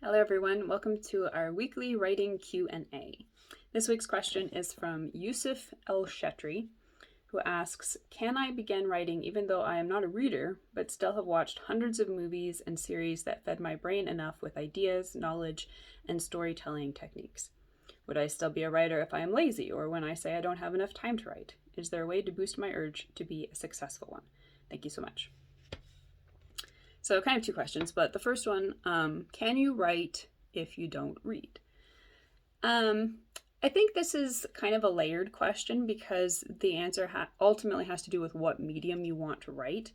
Hello everyone, welcome to our weekly writing Q&A. This week's question is from Yousef el Shetry, who asks, can I begin writing even though I am not a reader, but still have watched hundreds of movies and series that fed my brain enough with ideas, knowledge, and storytelling techniques? Would I still be a writer if I am lazy, or when I say I don't have enough time to write? Is there a way to boost my urge to be a successful one? Thank you so much. So kind of two questions, but the first one, can you write if you don't read? I think this is kind of a layered question because the answer ultimately has to do with what medium you want to write.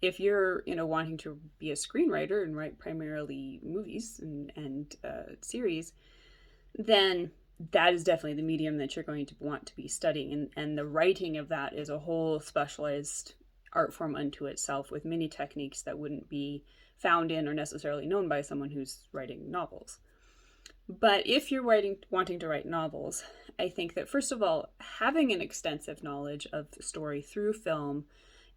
If you're, wanting to be a screenwriter and write primarily movies and series, then that is definitely the medium that you're going to want to be studying. And the writing of that is a whole specialized art form unto itself with many techniques that wouldn't be found in or necessarily known by someone who's writing novels. But if you're wanting to write novels, I think that first of all, having an extensive knowledge of the story through film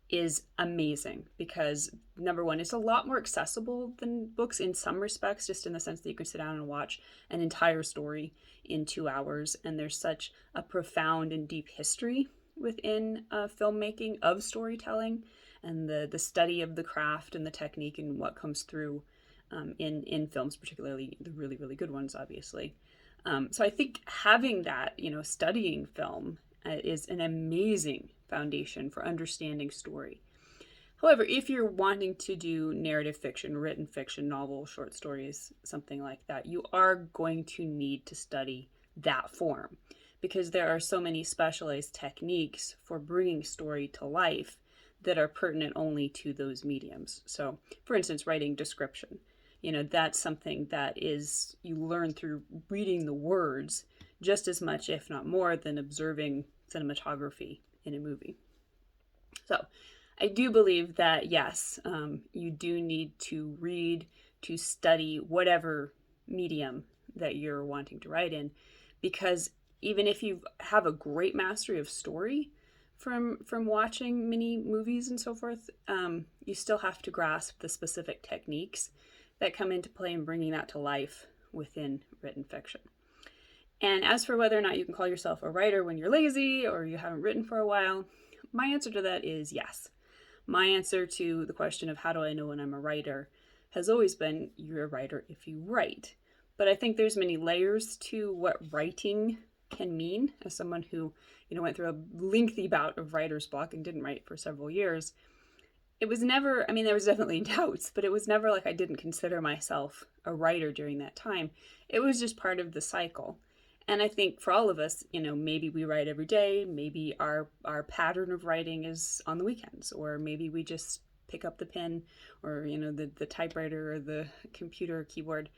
is amazing because number one, it's a lot more accessible than books in some respects, just in the sense that you can sit down and watch an entire story in 2 hours. And there's such a profound and deep history within filmmaking of storytelling and the study of the craft and the technique and what comes through in films, particularly the really, really good ones, obviously. So I think having that, studying film is an amazing foundation for understanding story. However, if you're wanting to do narrative fiction, written fiction, novels, short stories, something like that, you are going to need to study that form because there are so many specialized techniques for bringing story to life that are pertinent only to those mediums. So, for instance, writing description. That's something that is you learn through reading the words just as much, if not more, than observing cinematography in a movie. So I do believe that, yes, you do need to read, to study whatever medium that you're wanting to write in, because even if you have a great mastery of story from watching many movies and so forth, you still have to grasp the specific techniques that come into play in bringing that to life within written fiction. And as for whether or not you can call yourself a writer when you're lazy or you haven't written for a while, my answer to that is yes. My answer to the question of how do I know when I'm a writer has always been you're a writer if you write. But I think there's many layers to what writing can mean. As someone who, went through a lengthy bout of writer's block and didn't write for several years, it was never, there was definitely doubts, but it was never like I didn't consider myself a writer during that time. It was just part of the cycle. And I think for all of us, maybe we write every day, maybe our pattern of writing is on the weekends, or maybe we just pick up the pen or, the typewriter or the computer keyboard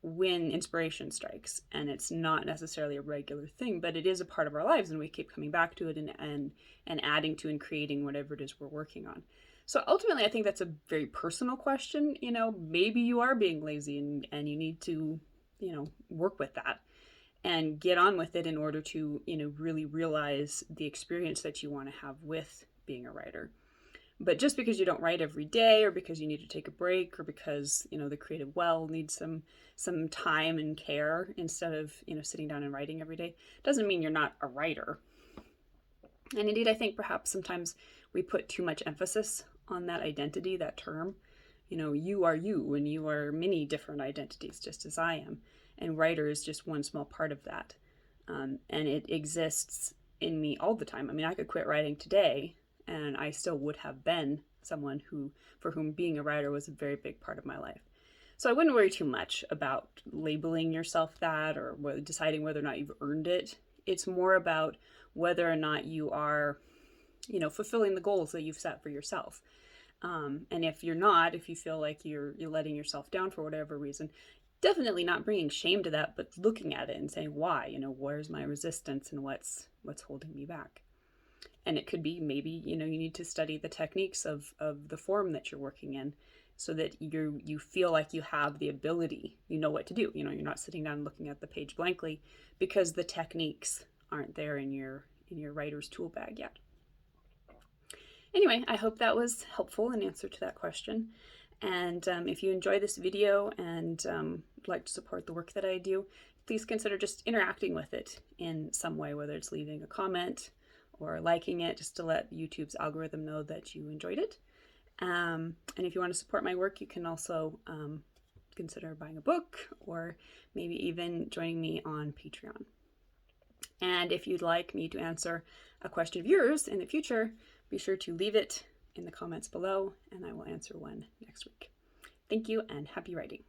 when inspiration strikes. And it's not necessarily a regular thing, but it is a part of our lives and we keep coming back to it and adding to and creating whatever it is we're working on. So ultimately, I think that's a very personal question. Maybe you are being lazy and you need to, work with that and get on with it in order to, really realize the experience that you want to have with being a writer. But just because you don't write every day or because you need to take a break or because, the creative well needs some time and care instead of, sitting down and writing every day, doesn't mean you're not a writer. And indeed, I think perhaps sometimes we put too much emphasis on that identity, that term. You are you and you are many different identities, just as I am. And writer is just one small part of that. And it exists in me all the time. I could quit writing today and I still would have been someone for whom being a writer was a very big part of my life. So I wouldn't worry too much about labeling yourself that or deciding whether or not you've earned it. It's more about whether or not you are, fulfilling the goals that you've set for yourself. And if you're not, if you feel like you're letting yourself down for whatever reason, definitely not bringing shame to that, but looking at it and saying, why, where's my resistance and what's holding me back? And it could be maybe, you need to study the techniques of the form that you're working in so that you feel like you have the ability, you know what to do. You're not sitting down looking at the page blankly because the techniques aren't there in your writer's tool bag yet. Anyway, I hope that was helpful in answer to that question. And if you enjoy this video and would like to support the work that I do, please consider just interacting with it in some way, whether it's leaving a comment or liking it, just to let YouTube's algorithm know that you enjoyed it. And if you want to support my work, you can also consider buying a book or maybe even joining me on Patreon. And if you'd like me to answer a question of yours in the future, be sure to leave it in the comments below and I will answer one next week. Thank you and happy writing.